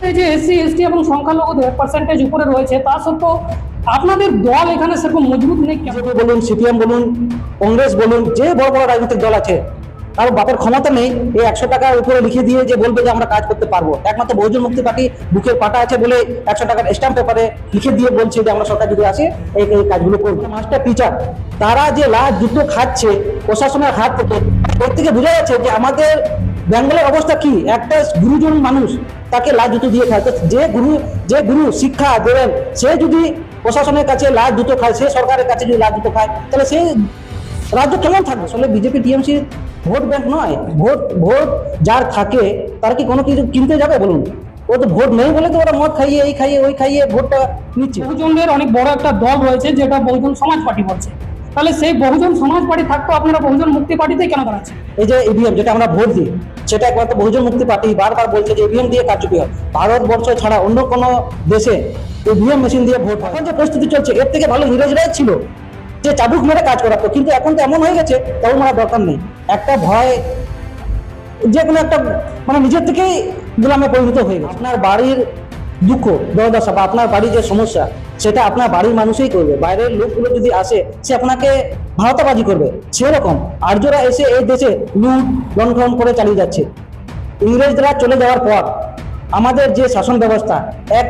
এই যে SC ST এবং সংখ্যালঘুদের পার্সেন্টেজ উপরে রয়েছে, তা সত্ত্বেও আপনাদের দল এখানে সেরকম মজবুত নেই। বিজেপি বলুন, সিপিএম বলুন, কংগ্রেস বলুন, যে বড় বড় রাজনৈতিক দল আছে, কারো বাপের ক্ষমতা নেই এই 100 টাকার উপরে লিখে দিয়ে যে বলবে যে আমরা কাজ করতে পারবো। একমাত্র বহুজন মুক্তি পার্টি বুকের পাটা আছে বলে 100 টাকার স্ট্যাম্প পেপারে লিখে দিয়ে বলছে যে আমরা সরকার যদি আসে এই কাজগুলো করবো। মাস্টার টিচার তারা যে লাশ দুটো খাচ্ছে প্রশাসনের হাত থেকে, এর থেকে বোঝা যাচ্ছে যে আমাদের বেঙ্গলের অবস্থা কি। একটা গুরুজন মানুষ তাকে লাশ দুটো দিয়ে খায়, তো যে গুরু শিক্ষা দেবেন সে যদি প্রশাসনের কাছে লাশ দুটো খায়, সে সরকারের কাছে যদি লাশ দুটো খায়, তাহলে সেই রাজ্য কেমন থাকবে? আসলে বিজেপি টিএমসি ভোট ব্যাংক নয়। ভোট যার থাকে তারা কি কোনো কিছু কিনতে যাবে বলুন? ও তো ভোট নেই বলে তো ওরা মদ খাইয়ে এই খাইয়ে ওই খাইয়ে ভোটটা নিচ্ছে। বহুজনদের অনেক বড় একটা দল রয়েছে যেটা বহুজন সমাজ পার্টি বলছে, তাহলে সেই বহুজন সমাজ পার্টি থাকতো আপনারা বহুজন মুক্তি পার্টিতে কেন দাঁড়াচ্ছেন? এই যে ইভিএম যেটা আমরা ভোট দিই, সেটা একমাত্র বহুজন মুক্তি পার্টি বারবার বলছে যে ইভিএম দিয়ে কারচুপি হয়। ভারতবর্ষ ছাড়া অন্য কোনো দেশে ইভিএম মেশিন দিয়ে ভোট হয়। এখন যে পরিস্থিতি চলছে এর থেকে ভালো ইংরেজরাই ছিল যে চাবুক মেরে কাজ করাতো, কিন্তু এখন তো এমন হয়ে গেছে চাবুক মারার দরকার নেই। একটা ভয় যে কোনো একটা মানে নিজের থেকেই গোলামে পরিণত হয়ে গেছে। আপনার বাড়ির দুঃখ দুর্দশা বা আপনার বাড়ির যে সমস্যা সেটা আপনার বাড়ির মানুষই করবে। বাইরের লোকগুলো যদি আসে সে আপনাকে ভাওতাবাজি করবে। সেরকম আর্যরা এসে এই দেশে লুট লণ্ঠন করে চালিয়ে যাচ্ছে। ইংরেজরা চলে যাওয়ার পর আমাদের যে শাসন ব্যবস্থা এক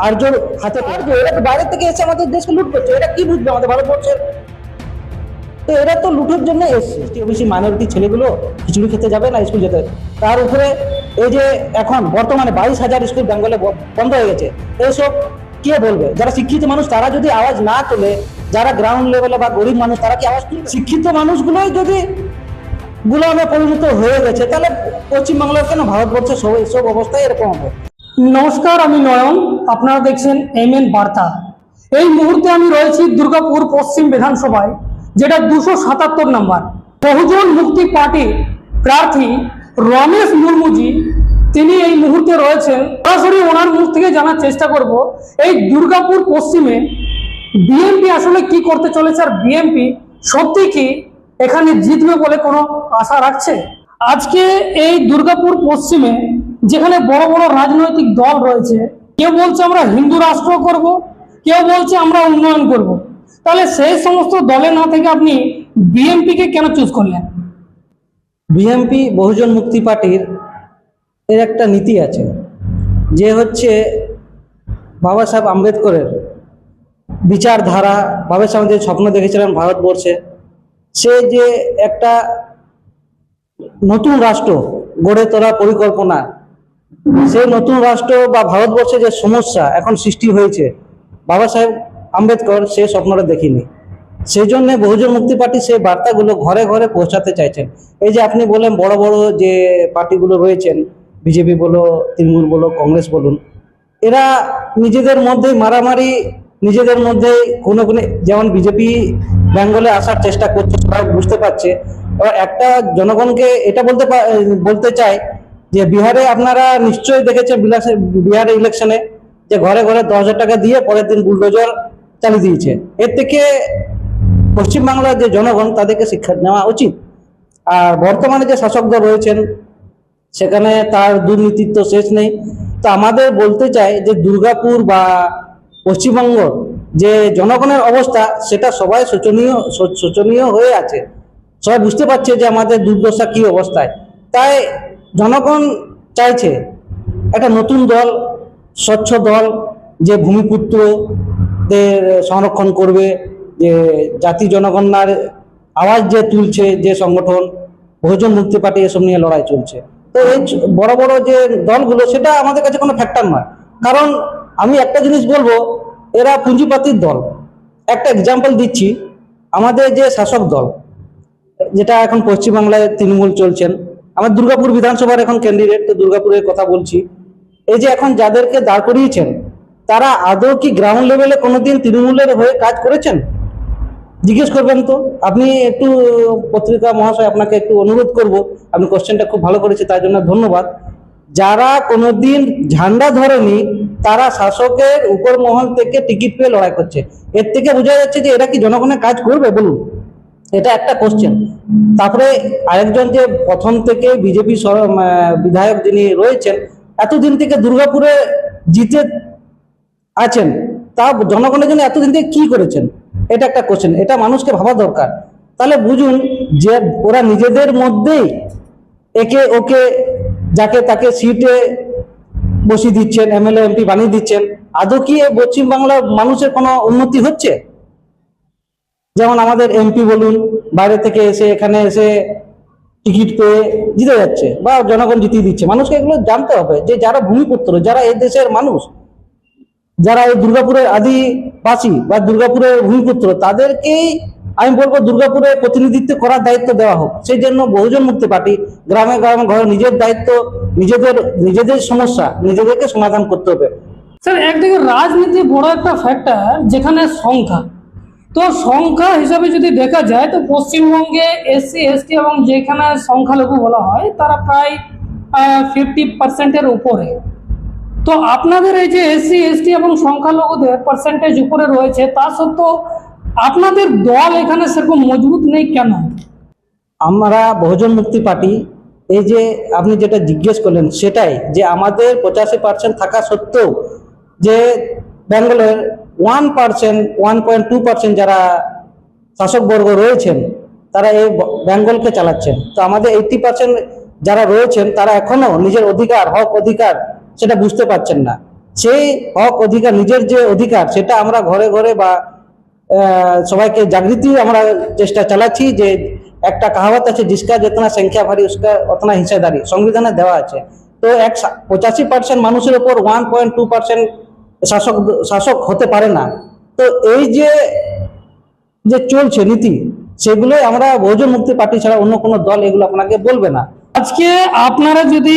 আর্যর হাতে। আর্য এরা তো বাইরে থেকে এসে আমাদের দেশকে লুট করছে, এরা কি বুঝবে আমাদের ভারতবর্ষের? তো এরা তো লুটের জন্য এসছে। ওবিসি মাইনরিটি ছেলেগুলো খিচুড়ি খেতে যাবে না স্কুল যেতে। তার উপরে এই যে এখন বর্তমানে 22,000 স্কুল বেঙ্গলে বন্ধ হয়ে গেছে। এইসব কে বলবে? যারা শিক্ষিত মানুষ তারা যদি আওয়াজ না তোলে, যারা গ্রাউন্ড লেভেলে বা গরিব মানুষ তারা কি আওয়াজ তুলবে? শিক্ষিত মানুষগুলোই যদি গোলামে পরিণত হয়ে গেছে, তাহলে পশ্চিমবাংলার কেন ভারতবর্ষের সব অবস্থায় এরকম হবে। নমস্কার, আমি নয়ন, আপনারা দেখছেন MN বার্তা। এই মুহূর্তে আমি রয়েছি দুর্গাপুর পশ্চিম বিধানসভায়, যেটা 277 নম্বর। বহুজন মুক্তি পার্টি প্রার্থী রমেশ মুর্মুজি তিনি এই মুহূর্তে রয়েছেন। সরাসরি ওনার মুখ থেকে জানার চেষ্টা করব এই দুর্গাপুর পশ্চিমে বিএনপি আসলে কি করতে চলেছে, আর বিএনপি সত্যি কি এখানে জিতবে বলে কোনো আশা রাখছে। আজকে এই দুর্গাপুর পশ্চিমে যেখানে বড় বড় রাজনৈতিক দল রয়েছে, কেউ বলছে আমরা হিন্দু রাষ্ট্র করব, কেউ বলছে আমরা উন্নয়ন করব, তাহলে সেই সমস্ত দলে না থেকে আপনি বিএনপি কে কেন চুজ করলেন? বিএনপি বহুজন মুক্তি পার্টির এর একটা নীতি আছে, যে হচ্ছে বাবা সাহেব আম্বেদকরের বিচারধারা। বাবা সাহেব যে স্বপ্ন দেখেছিলেন ভারতবর্ষে, সে যে একটা নতুন রাষ্ট্র গড়ে তোলার পরিকল্পনা, সেই নতুন রাষ্ট্র বা ভারতবর্ষে যে সমস্যা এখন সৃষ্টি হয়েছে, বাবা সাহেব আম্বেদকর সেই স্বপ্নটা দেখিনি। সেই জন্য বহুজন মুক্তি পার্টি সেই বার্তাগুলো ঘরে ঘরে পৌঁছাতে চাইছেন। এই যে আপনি বলেন বড় বড় যে পার্টিগুলো রয়েছেন, বিজেপি বলো, তৃণমূল বলো, কংগ্রেস বলুন, এরা নিজেদের মধ্যেই মারামারি, নিজেদের মধ্যেই কোনো যেমন বিজেপি বেঙ্গলে আসার চেষ্টা করছে, সবাই বুঝতে পারছে। এবার একটা জনগণকে এটা বলতে চাই যে বিহারে আপনারা নিশ্চয়ই দেখেছেন বিহারের ইলেকশনে যে ঘরে ঘরে 10,000 টাকা দিয়ে পরের দিন বুলডোজার চালিয়ে দিয়েছে। এর থেকে পশ্চিমবাংলার যে জনগণ তাদেরকে শিক্ষা নেওয়া উচিত। আর বর্তমানে যে শাসক দল রয়েছেন সেখানে তার দুর্নীতির তো শেষ নেই। তো আমাদের বলতে চাই যে দুর্গাপুর বা পশ্চিমবঙ্গ যে জনগণের অবস্থা সেটা সবাই শোচনীয় হয়ে আছে। সবাই বুঝতে পারছে যে আমাদের দুর্দশা কি অবস্থায়। তাই জনগণ চাইছে একটা নতুন দল, স্বচ্ছ দল, যে ভূমিপুত্রদের সংরক্ষণ করবে, যে জাতি জনগণের আওয়াজ যে তুলছে যে সংগঠন বহুজন মুক্তি পার্টি, এসব নিয়ে লড়াই চলছে। তো এই বড় বড় যে দলগুলো সেটা আমাদের কাছে কোনো ফ্যাক্টর নয়। কারণ আমি একটা জিনিস বলবো, এরা পুঁজিপাতির দল। একটা এক্সাম্পল দিচ্ছি, আমাদের যে শাসক দল যেটা এখন পশ্চিমবাংলায় তৃণমূল চলছেন, আমার দুর্গাপুর বিধানসভার এখন ক্যান্ডিডেট, তো দুর্গাপুরের কথা বলছি। এই যে এখন যাদেরকে দাঁড় করিয়েছেন তারা আদৌ কি গ্রাউন্ড লেভেলে কোনোদিন তৃণমূলের হয়ে কাজ করেছেন? জিজ্ঞেস করবেন তো। আপনি একটু পত্রিকা মহাশয় আপনাকে একটু অনুরোধ করব, আপনি কোশ্চেনটা খুব ভালো করেছে তার জন্য ধন্যবাদ। যারা কোনোদিন ঝান্ডা ধরেনি তারা শাসকের উপর মহল থেকে টিকিট পেয়ে লড়াই করছে, এর থেকে বোঝা যাচ্ছে যে এরা কি জনগণের কাজ করবে বলুন? এটা একটা কোশ্চেন। তারপরে আরেকজন যে প্রথম থেকে বিজেপি বিধায়ক যিনি রয়েছেন, এতদিন থেকে দুর্গাপুরে জিতে আছেন, তা জনগণের জন্য এতদিন থেকে কি করেছেন, এটা একটা কোশ্চেন, এটা মানুষকে ভাবা দরকার। তাহলে বুঝুন যে ওরা নিজেদের মধ্যেই একে ওকে যাকে তাকে সিটে বসিয়ে দিচ্ছেন, এমএলএ এমপি বানিয়ে দিচ্ছেন। আদৌ কি পশ্চিমবাংলার মানুষের কোনো উন্নতি হচ্ছে? যেমন আমাদের এমপি বলুন, বাইরে থেকে এসে এখানে এসে টিকিট পেয়ে জিতে যাচ্ছে বা জনগণ জিতিয়ে দিচ্ছে। মানুষকে এগুলো জানতে হবে যে যারা ভূমিপুত্র, যারা এই দেশের মানুষ, যারা এই দুর্গাপুরের আদিবাসী বা দুর্গাপুরের ভূমিপুত্র, তাদেরকেই আমি বলবো দুর্গাপুরে প্রতিনিধিত্ব করার দায়িত্ব দেওয়া হোক। সেই জন্য বহুজন মুক্তি পার্টি গ্রামে গ্রামে ঘরে নিজের দায়িত্ব, নিজেদের সমস্যা নিজেদেরকে সমাধান করতে হবে। স্যার, একদিকে রাজনীতি বড় একটা ফ্যাক্টর, যেখানে সংখ্যা, তো সংখ্যা হিসাবে যদি দেখা যায় তো পশ্চিমবঙ্গে এসসি এসটি এবং যেখানে সংখ্যালঘু বলা হয় তারা প্রায় 50% উপরে। তো আপনাদের এই যে এসসি এসটি এবং সংখ্যালঘুদের পার্সেন্টেজ উপরে রয়েছে, তা সত্ত্বেও আপনাদের দল এখানে সেরকম মজবুত নেই কেন? আমরা বহুজন মুক্তি পার্টি, এই যে আপনি যেটা জিজ্ঞেস করলেন সেটাই, যে আমাদের 85% থাকা সত্ত্বেও যে বেঙ্গলের 1.2% যারা শাসকবর্গ রয়েছেন তারা এই বেঙ্গলকে চালাচ্ছেন। তো আমাদের 80% যারা রয়েছেন তারা এখনো নিজের অধিকার, হক অধিকার সেটা বুঝতে পারছেন না। সেই হক অধিকার, নিজের যে অধিকার, সেটা আমরা ঘরে ঘরে বা সবাইকে জাগৃতি আমরা চেষ্টা চালাচ্ছি। যে একটা কাহাবত আছে, জিসকা যেতনা সংখ্যা ভারী উসকা অতনা হিসাদারি, সংবিধানে দেওয়া আছে। তো 85% মানুষের উপর 1.2% শাসক হতে পারে না। তো এই যে চলছে নীতি, সেগুলোই আমরা বহুজন মুক্তি পার্টি ছাড়া অন্য কোনো দল এগুলো আপনাকে বলবে না। আজকে আপনারা যদি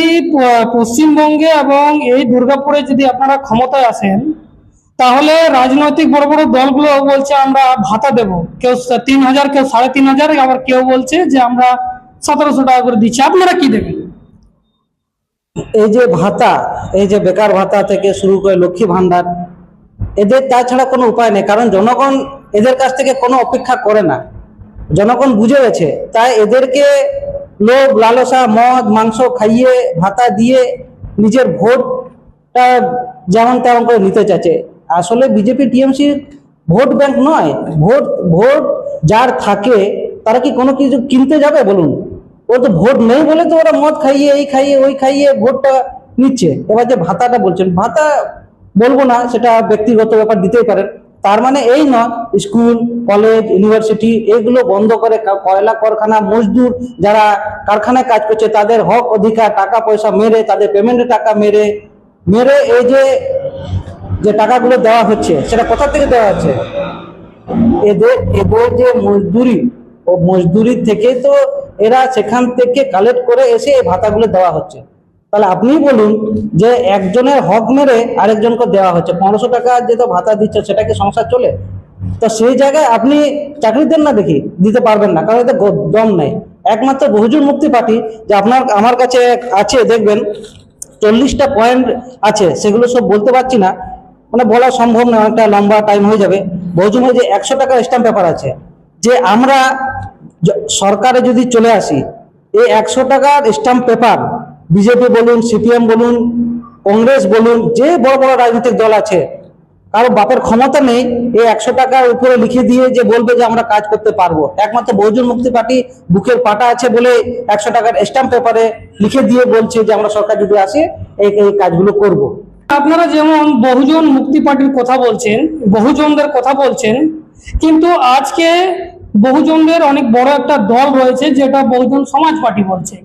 পশ্চিমবঙ্গে এবং এই দুর্গাপুরে যদি আপনারা ক্ষমতায় আসেন, তাহলে রাজনৈতিক বড় বড় দলগুলো বলছে আমরা ভাতা দেব, কেউ 3,000, কেউ 3,500, আবার কেউ বলছে যে আমরা 1,700 টাকা করে দিচ্ছি। আপনারা কি দেবেন? এই যে ভাতা, এই যে বেকার ভাতা থেকে শুরু করে লক্ষ্মী ভান্ডার, এদের তাছাড়া কোনো উপায় নেই। কারণ জনগণ এদের কাছ থেকে কোনো অপেক্ষা করে না, জনগণ বুঝে গেছে। তাই এদেরকে লোভ লালসা, মদ মাংস খাইয়ে, ভাতা দিয়ে নিজের ভোটটা যেমন তেমন করে নিতে চাইছে। আসলে বিজেপি টিএমসি ভোট ব্যাংক নয়। ভোট যার থাকে তারা কি কোনো কিছু কিনতে যাবে বলুন? ও তো ভোট নেই বলে তো ওরা মদ খাইয়ে, এই খাইয়ে, ওই খাইয়ে ভোটটা নিচ্ছে। এবার যে ভাতাটা বলছেন, ভাতা বলবো না, সেটা ব্যক্তিগত ব্যাপার, দিতেই পারেন। তার মানে এই নয় স্কুল, কলেজ, ইউনিভার্সিটি এগুলো বন্ধ করে কয়লা কারখানা, মজদুর যারা কারখানায় কাজ করছে তাদের হক অধিকার, টাকা পয়সা মেরে, তাদের পেমেন্টের টাকা মেরে এই যে টাকাগুলো দেওয়া হচ্ছে, সেটা কোথা থেকে দেওয়া হচ্ছে? এদের যে মজদুরি, ও মজদুরি থেকে তো এরা সেখান থেকে কালেক্ট করে এসে এই ভাতাগুলো দেওয়া হচ্ছে। তাহলে আপনি বলুন যে একজনের হক মেরে আরেকজনকে দেওয়া হচ্ছে 1500 টাকা যেটা ভাতা দিচ্ছে, সেটা কি সংসার চলে? তো সেই জায়গায় আপনি চাকরি দেন না, দেখি দিতে পারবেন না, কারণ এতে দম নেই। একমাত্র বহুজন মুক্তি পার্টি, যে আমার কাছে আছে, দেখবেন 40টা পয়েন্ট আছে, সেগুলো সব বলতে পারছি না, মানে বলা সম্ভব না, একটা লম্বা টাইম হয়ে যাবে। বহুজনের যে 100 টাকার স্ট্যাম্প পেপার আছে, যে আমরা সরকারে যদি চলে আসি, এই 100 টাকার স্ট্যাম্প পেপার বিজেপি বলুন, সিপিএম বলুন, কংগ্রেস বলুন, যে বড় বড় রাজনৈতিক দল আছে, কারো বাপের ক্ষমতা নেই এই 100 টাকার উপরে লিখে দিয়ে যে বলবে যে আমরা কাজ করতে পারবো। একমাত্র বহুজন মুক্তি পার্টি বুকের পাটা আছে বলে 100 টাকার স্ট্যাম্প পেপারে লিখে দিয়ে বলছে যে আমরা সরকার যদি আসে এই কাজগুলো করব। আপনারা যেমন বহুজন মুক্তি পার্টির কথা বলছেন, বহুজনদের কথা বলছেন, কিন্তু আজকে বহুজনদের অনেক বড় একটা দল রয়েছে যেটা বহুজন সমাজ পার্টি বলছে।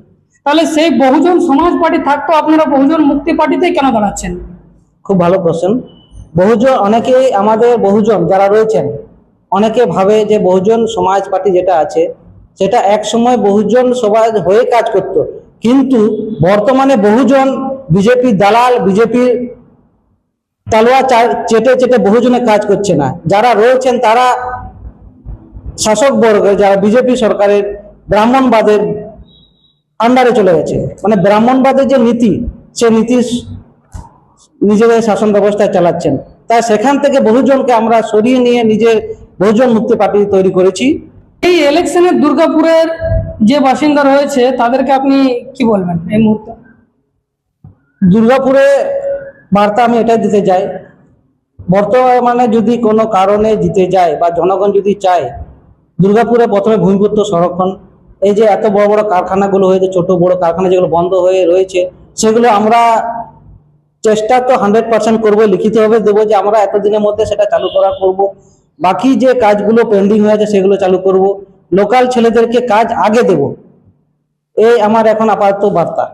তাহলে সেই বহুজন সমাজ পার্টি থাকতো, আপনারা বহুজন মুক্তি পার্টিতে কেন দাঁড়াচ্ছেন? খুব ভালো কোশ্চেন। বহুজন, অনেকেই আমাদের বহুজন যারা রয়েছেন অনেকে ভাবে যে বহুজন সমাজ পার্টি যেটা আছে সেটা এক সময় বহুজন সমাজ হয়ে কাজ করত, কিন্তু বর্তমানে বহুজন বিজেপির দালাল, বিজেপির তালোয়া চেটে চেটে বহুজনে কাজ করছে না। যারা রয়েছেন তারা শাসক বর্গ, যারা বিজেপি সরকারের ব্রাহ্মণবাদের আন্ডারে চলে গেছে। মানে ব্রাহ্মণবাদের যে নীতি, সে নীতি নিজেদের শাসন ব্যবস্থায় চালাচ্ছেন। তাই সেখান থেকে বহুজনকে আমরা সরিয়ে নিয়ে নিজের বহুজন মুক্তি পার্টি তৈরি করেছি। এই ইলেকশনে দুর্গাপুরের যে বাসিন্দা রয়েছে তাদেরকে আপনি কি বলবেন এই মুহূর্তে? দুর্গাপুরে বার্তা আমি এটাই দিতে চাই, বর্তমানে যদি কোনো কারণে জিতে যায় বা জনগণ যদি চায়, দুর্গাপুরে প্রথমে ভূমিপুত্র সংরক্ষণ, এই যে এত বড় বড় কারখানাগুলো হয়েছে, ছোট বড় কারখানা যেগুলো বন্ধ হয়ে রয়েছে, সেগুলো আমরা চেষ্টা তো 100% করবো, লিখিতভাবে দেবো যে আমরা এতদিনের মধ্যে সেটা চালু করা করব। বাকি যে কাজগুলো পেন্ডিং হয়ে আছে সেগুলো চালু করব, লোকাল ছেলেদেরকে কাজ আগে দেব, এই আমার এখন আপাতত বার্তা।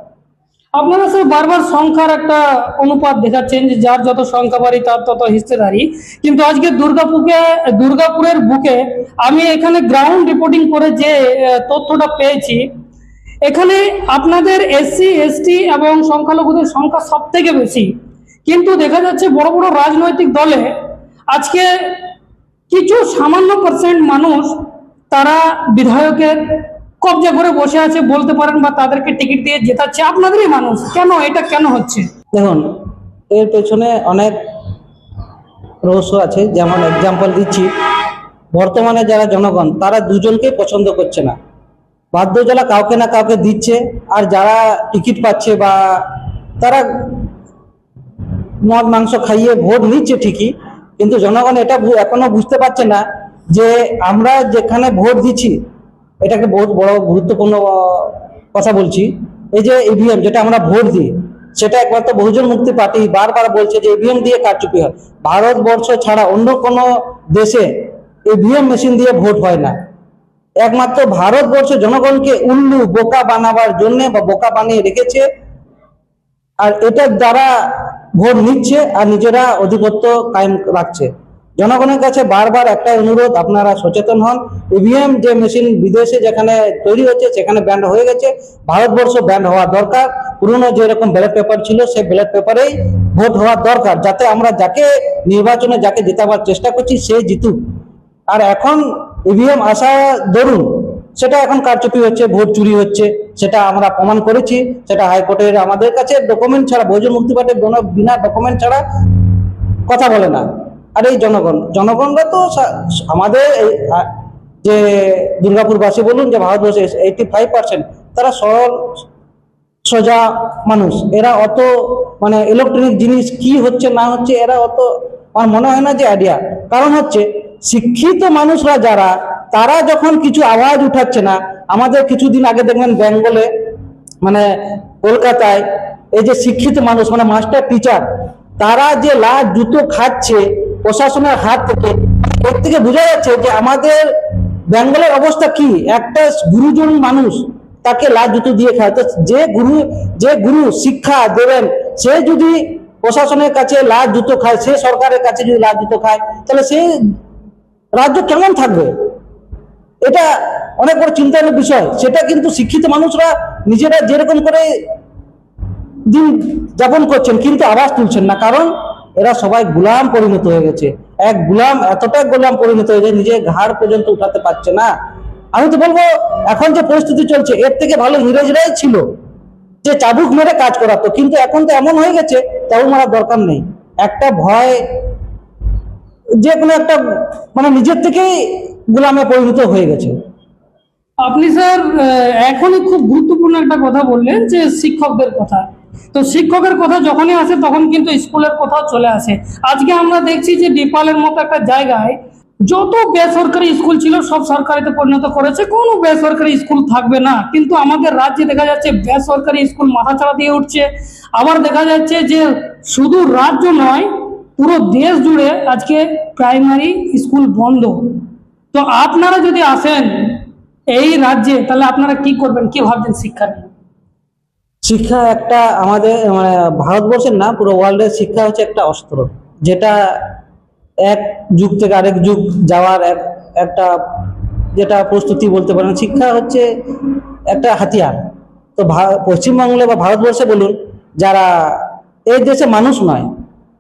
আপনারা স্যার বারবার সংখ্যার একটা অনুপাত দেখাচ্ছেন যে যার যত সংখ্যা বাড়ি তার তত হিস্সেদারি, কিন্তু আজকে দুর্গাপুরের বুকে আমি এখানে গ্রাউন্ড রিপোর্টিং করে যে তথ্যটা পেয়েছি, এখানে আপনাদের এসসি এসটি এবং সংখ্যালঘুদের সংখ্যা সব থেকে বেশি, কিন্তু দেখা যাচ্ছে বড় বড় রাজনৈতিক দলে আজকে কিছু সামান্য পার্সেন্ট মানুষ তারা বিধায়কের কবজা করে বসে আছে বলতে পারেন, বা তাদেরকে টিকিট দিয়ে জেতাচ্ছে আপনাদেরই মানুষ। কেন এটা কেন হচ্ছে? দেখুন, এর পেছনে অনেক রহস্য আছে। যেমন এক্সাম্পল দিচ্ছি, বর্তমানে যারা জনগণ তারা দুজনকেই পছন্দ করছে না, বাধ্য যারা কাউকে না কাউকে দিচ্ছে, আর যারা টিকিট পাচ্ছে বা তারা মদ মাংস খাইয়ে ভোট নিচ্ছে ঠিকই, কিন্তু জনগণ এটা এখনো বুঝতে পারছে না যে আমরা যেখানে ভোট দিচ্ছি, এটাকে বহুত বড় গুরুত্বপূর্ণ কথা বলছি, এই যে ইভিএম যেটা আমরা ভোট দিই, সেটা একমাত্র বহুজন মুক্তি পার্টি বারবার বলছে যে ইভিএম দিয়ে কারচুপি হয়। ভারতবর্ষ ছাড়া অন্য কোনো দেশে ইভিএম মেশিন দিয়ে ভোট হয় না। একমাত্র ভারতবর্ষ জনগণকে উল্লু বোকা বানাবার জন্য বা বোকা বানিয়ে রেখেছে, আর এটার দ্বারা ভোট নিচ্ছে আর নিজেরা আধিপত্য কায়েম রাখছে। জনগণের কাছে বারবার একটা অনুরোধ, আপনারা সচেতন হন। ইভিএম যে মেশিন বিদেশে যেখানে তৈরি হচ্ছে সেখানে ব্যান্ড হয়ে গেছে, ভারতবর্ষ ব্যান্ড হওয়া দরকার। পুরনো যেরকম ব্যালট পেপার ছিল সেই ব্যালট পেপারেই ভোট হওয়া দরকার, যাতে আমরা যাকে নির্বাচনে যাকে জেতাবার চেষ্টা করছি সে জিতুক। আর এখন ইভিএম আসা দরুন সেটা এখন কারচুপি হচ্ছে, ভোট চুরি হচ্ছে, সেটা আমরা প্রমাণ করেছি। সেটা হাইকোর্টের আমাদের কাছে ডকুমেন্ট ছাড়া, বহুজন মুক্তি পার্টির বিনা ডকুমেন্ট ছাড়া কথা বলে না। আর এই জনগণরা তো আমাদের যে দুর্গাপুরবাসী বলুন যে ভারতবর্ষে 85% তারা সরল সোজা মানুষ। এরা অত মানে ইলেকট্রনিক জিনিস কি হচ্ছে না হচ্ছে এরা অত আমার মনে হয় না যে আইডিয়া। কারণ হচ্ছে শিক্ষিত মানুষরা যারা, তারা যখন কিছু আওয়াজ উঠাচ্ছে না, আমাদের কিছুদিন আগে দেখবেন বেঙ্গলে মানে কলকাতায় এই যে শিক্ষিত মানুষ মানে মাস্টার টিচার, তারা যে লাল জুতো খাচ্ছে প্রশাসনের হাত থেকে, এর থেকে বোঝা যাচ্ছে যে আমাদের বেঙ্গলের অবস্থা কি। একটা গুরুজন মানুষ তাকে লাল জুতো দিয়ে খায়, তো যে গুরু শিক্ষা দেবেন সে যদি প্রশাসনের কাছে লাল জুতো খায়, সে সরকারের কাছে যদি লাল জুতো খায়, তাহলে সে রাজ্য কেমন থাকবে? এটা অনেক বড় চিন্তার বিষয়। সেটা কিন্তু শিক্ষিত মানুষরা নিজেরা যেরকম করে দিন যাপন করছেন কিন্তু আওয়াজ তুলছেন না, কারণ এরা সবাই গোলাম পরিণত হয়ে গেছে। এক গোলাম এতটা গোলাম পরিণত হয়ে যায় নিজের ঘাড় পর্যন্ত উঠাতে পারছে না। আমি তো বলবো এখন যে পরিস্থিতি চলছে এর থেকে ভালো ইংরেজরাই ছিল, যে চাবুক মেরে কাজ করাতো, কিন্তু এখন তো এমন হয়ে গেছে চাবুক মারার দরকার নেই। একটা ভয়, যে কোনো একটা মানে নিজের থেকেই গোলামে পরিণত হয়ে গেছে। আপনি স্যার এখনই খুব গুরুত্বপূর্ণ একটা কথা বললেন যে শিক্ষকদের কথা। তো শিক্ষকের কথা যখনই আসে তখন কিন্তু স্কুলের কথাও চলে আসে। আজকে আমরা দেখছি যে ডিপালের মতো একটা জায়গায় যত বেসরকারি স্কুল ছিল সব সরকারিতে পরিণত করেছে, কোনো বেসরকারি স্কুল থাকবে না। কিন্তু আমাদের রাজ্যে দেখা যাচ্ছে বেসরকারি স্কুল মাথাচাড়া দিয়ে উঠছে। আবার দেখা যাচ্ছে যে শুধু রাজ্য নয়, পুরো দেশ জুড়ে আজকে প্রাইমারি স্কুল বন্ধ। তো আপনারা যদি আসেন এই রাজ্যে, তাহলে আপনারা কি করবেন, কি ভাবছেন শিক্ষা নিয়ে? শিক্ষা একটা আমাদের মানে ভারতবর্ষের না, পুরো ওয়ার্ল্ডের শিক্ষা হচ্ছে একটা অস্ত্র, যেটা এক যুগ থেকে আরেক যুগ যাওয়ার একটা যেটা প্রস্তুতি বলতে পারেন। শিক্ষা হচ্ছে একটা হাতিয়ার। তো পশ্চিমবাংলা বা ভারতবর্ষে বলুন, যারা এই দেশে মানুষ নয়,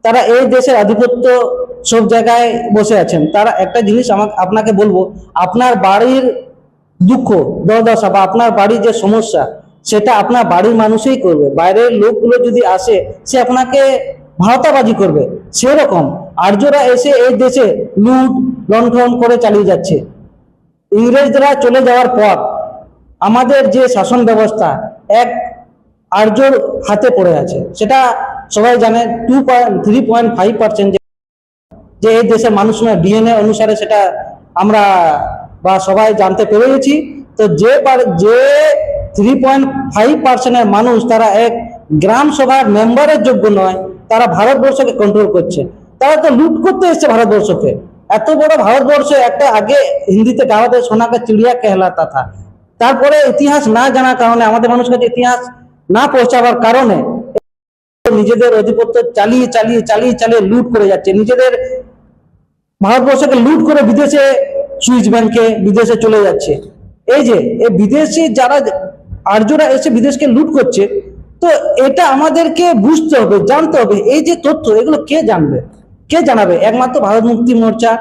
তারা এই দেশের আধিপত্য সব জায়গায় বসে আছেন, তারা একটা জিনিস আপনাকে বলবো, আপনার বাড়ির দুঃখ দুর্দশা বা আপনার বাড়ির যে সমস্যা সেটা আপনার বাড়ির মানুষই করবে। বাইরের লোকগুলো যদি আসে সে আপনাকে ভাওতাবাজি করবে। সেরকম আর্যরা এসে এই দেশে লুট লণ্ঠন করে চালিয়ে যাচ্ছে। ইংরেজরা চলে যাওয়ার পর আমাদের যে শাসন ব্যবস্থা, এক আর্যর হাতে পড়ে আছে। সেটা সবাই জানে। 3.5% যে এই দেশের মানুষ নয়, ডিএনএ অনুসারে সেটা আমরা বা সবাই জানতে পেরে গেছি। তো যে 3.5% মানুষ তারা এক গ্রাম সভার মেম্বারের যোগ্য নয়, তারা ভারতবর্ষকে কন্ট্রোল করছে। তারা তো লুট করতে এসছে ভারতবর্ষকে। এত বড় ভারতবর্ষ, একটা আগে হিন্দিতে গাওয়াতে সোনাকে চিড়িয়া কেহলাতা থা। তারপরে ইতিহাস না জানার কারণে, আমাদের মানুষের কাছে ইতিহাস না পৌঁছাবার কারণে নিজেদের আধিপত্য চালিয়ে চালিয়ে চালিয়ে চালিয়ে লুট করে যাচ্ছে। নিজেদের ভারতবর্ষকে লুট করে বিদেশে, সুইস ব্যাংকে বিদেশে চলে যাচ্ছে। এই যে এই বিদেশি যারা আর্যরা এসে বিদেশকে লুট করছে, তো এটা আমাদেরকে বুঝতে হবে, জানতে হবে। এই যে তথ্য, এগুলো কে জানবে, কে জানাবে? একমাত্র ভারত মুক্তি মোর্চা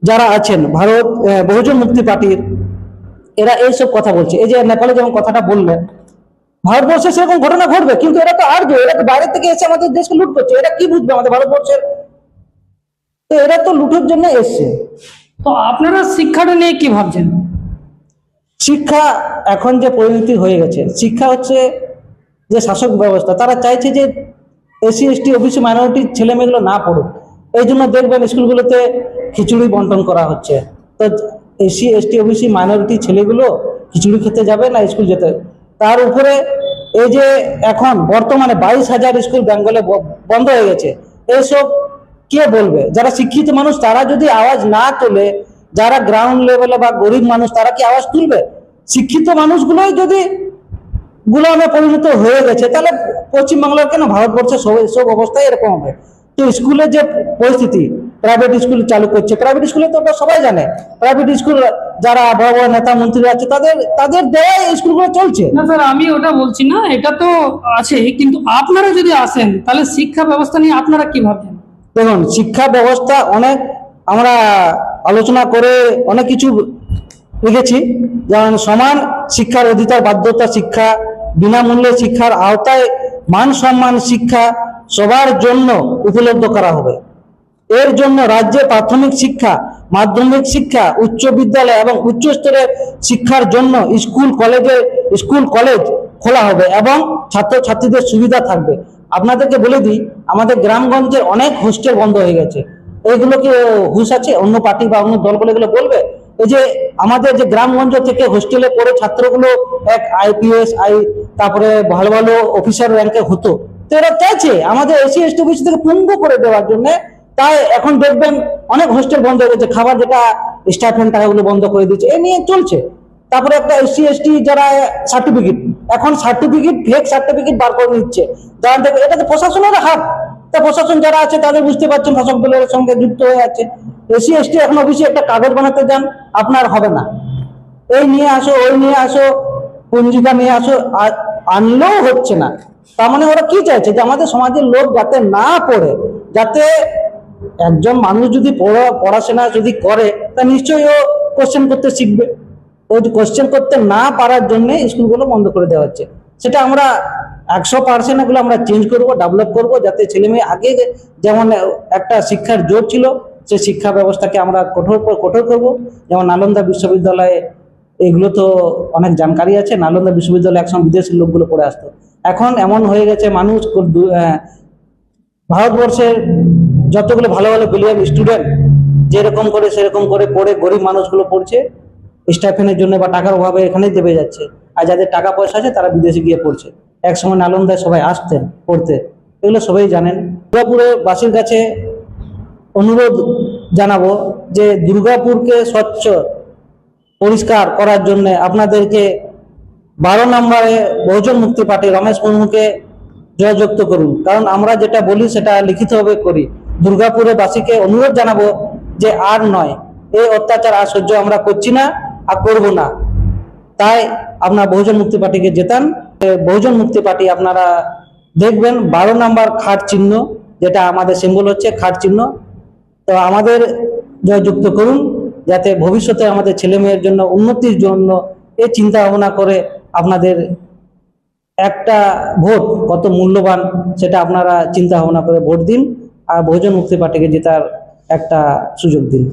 যারা আছেন, ভারত বহুজন মুক্তি পার্টির, এরা এইসব কথা বলছে। এই যে নেপালে যেমন কথাটা বললেন, ভারতবর্ষে সেরকম ঘটনা ঘটবে, কিন্তু এরা তো আর্য, এরা তো বাইরে থেকে এসে আমাদের দেশকে লুট করছে। এরা কি বুঝবে আমাদের ভারতবর্ষের? তো এরা তো লুটের জন্য এসছে। তো আপনারা শিক্ষাটা নিয়ে কি ভাবছেন? শিক্ষা এখন যে পরিণতি হয়ে গেছে, শিক্ষা হচ্ছে যে শাসক ব্যবস্থা, তারা চাইছে যে এসসি এসটি ওবিসি মাইনরিটির ছেলে মেয়েগুলো না পড়ুক। এই জন্য দেখবেন স্কুলগুলোতে খিচুড়ি বন্টন করা হচ্ছে। তো এসসি এসটি ওবিসি মাইনরিটি ছেলেগুলো খিচুড়ি খেতে যাবে না স্কুল যেতে? তার উপরে এই যে এখন বর্তমানে 22,000 স্কুল বেঙ্গলে বন্ধ হয়ে গেছে। এইসব কে বলবে? যারা শিক্ষিত মানুষ তারা যদি আওয়াজ না তোলে, যারা গ্রাউন্ড লেভেলে বা গরিব মানুষ তারা কি আওয়াজ তুলবে? শিক্ষিত মানুষগুলোই যদি গুলামে পরিণত হয়ে গেছে, তাহলে পশ্চিমবাংলার কেন, ভারতবর্ষের সব অবস্থায় এরকম হবে। তো স্কুলের যে পরিস্থিতি, প্রাইভেট স্কুল চালু করছে, প্রাইভেট স্কুলে তো ওটা সবাই জানে, প্রাইভেট স্কুল যারা বড় বড় নেতা মন্ত্রী আছে তাদের দেওয়াই স্কুলগুলো চলছে। না স্যার, আমি ওটা বলছি না, এটা তো আছে, কিন্তু আপনারা যদি আসেন তাহলে শিক্ষা ব্যবস্থা নিয়ে আপনারা কি ভাবছেন? দেখুন, শিক্ষা ব্যবস্থা অনেক আমরা আলোচনা করে অনেক কিছু লিখেছি, যেমন সমান শিক্ষার অধিকার, বাধ্যতা শিক্ষা, বিনামূল্যে শিক্ষার আওতায় মান সম্মান শিক্ষা সবার জন্য উপলব্ধ করা হবে। এর জন্য রাজ্যে প্রাথমিক শিক্ষা, মাধ্যমিক শিক্ষা, উচ্চ বিদ্যালয় এবং উচ্চ স্তরের শিক্ষার জন্য স্কুল কলেজ খোলা হবে এবং ছাত্রছাত্রীদের সুবিধা থাকবে। আপনাদেরকে বলে দিই, আমাদের গ্রামগঞ্জে অনেক হোস্টেল বন্ধ হয়ে গেছে। এইগুলো কি হুঁশ আছে? অন্য পার্টি বা অন্য দলগুলো এগুলো বলবে? এই যে আমাদের যে গ্রামগঞ্জ থেকে হোস্টেলে পড়ে ছাত্রগুলো এক আইপিএস তারপরে ভালো ভালো অফিসার র্যাঙ্কে হতো। তো এরা চাইছে আমাদের এসসি এসটি ওবিসি থেকে পঙ্গু করে দেওয়ার জন্য। তাই এখন দেখবেন অনেক হোস্টেল বন্ধ হয়ে গেছে, খাবার যেটা স্টাইপেন্ড টাকাগুলো বন্ধ করে দিচ্ছে, এ নিয়ে চলছে। তারপরে একটা এসসি এসটি যারা সার্টিফিকেট, এখন সার্টিফিকেট ফেক সার্টিফিকেট বার করে নিচ্ছে, যারা দেখবে এটা তো প্রশাসনের হাত। তা প্রশাসন যারা আছে তাদের বুঝতে পারছেন, শাসক দলের সঙ্গে যুক্ত হয়ে আছে। এসসি এসটি এখন অফিসে একটা কাগজ বানাতে যান, আপনার হবে না, এই নিয়ে আসো, ওই নিয়ে আসো, পঞ্জিকা নিয়ে আসো, আনলেও হচ্ছে না। তার মানে ওরা কি চাইছে? যে আমাদের সমাজের লোক যাতে না পড়ে, যাতে একজন মানুষ যদি পড়াশোনা যদি করে, তা নিশ্চয়ই ও কোশ্চেন করতে শিখবে। ও কোশ্চেন করতে না পারার জন্য স্কুলগুলো বন্ধ করে দেওয়া হচ্ছে। সেটা আমরা 100% এগুলো আমরা চেঞ্জ করব, ডেভেলপ করব, যাতে ছেলে মেয়ে আগে যেমন একটা শিক্ষার জোর ছিল, সেই শিক্ষা ব্যবস্থাকে আমরা কঠোর করব। যেমন নালন্দা বিশ্ববিদ্যালয়ে এগুলো তো অনেক জানকারি আছে। নালন্দা বিশ্ববিদ্যালয়ে একসময় বিদেশের লোকগুলো পড়ে আসতো। এখন এমন হয়ে গেছে, মানুষ ভারতবর্ষের যতগুলো ভালো ভালো ব্রিলিয়ান্ট স্টুডেন্ট যেরকম করে সেরকম করে পড়ে গরিব মানুষগুলো পড়ছে স্টাইপেন্ডের জন্য বা টাকার অভাবে এখানেই দেবে যাচ্ছে। আর যাদের টাকা পয়সা আছে তারা বিদেশে গিয়ে পড়ছে। একসময় নালন্দায় সবাই আসতেন পড়তে, এগুলো সবাই জানেন। দুর্গাপুরের বাসীর কাছে অনুরোধ জানাবো যে দুর্গাপুরকে স্বচ্ছ পরিষ্কার করার জন্য আপনাদেরকে 12 নম্বরে বহুজন মুক্তি পার্টি রমেশ মুর্মুকে জয়যুক্ত করুন। কারণ আমরা যেটা বলি সেটা লিখিতভাবে করি। দুর্গাপুরের বাসীকে অনুরোধ জানাবো যে আর নয়, এই অত্যাচার আর সহ্য আমরা করছি না আর করবো না। তাই আপনার বহুজন মুক্তি পার্টিকে জেতান। বহুজন মুক্তি পার্টি আপনারা দেখবেন 12 নম্বর খাট চিহ্ন, যেটা আমাদের সিম্বল হচ্ছে খাট চিহ্ন। তো আমাদের জয়যুক্ত করুন, যাতে ভবিষ্যতে আমাদের ছেলে মেয়ের জন্য উন্নতির জন্য এই চিন্তা ভাবনা করে আপনাদের একটা ভোট কত মূল্যবান সেটা আপনারা চিন্তা ভাবনা করে ভোট দিন, আর বহুজন মুক্তি পার্টিকে জেতার একটা সুযোগ দিন।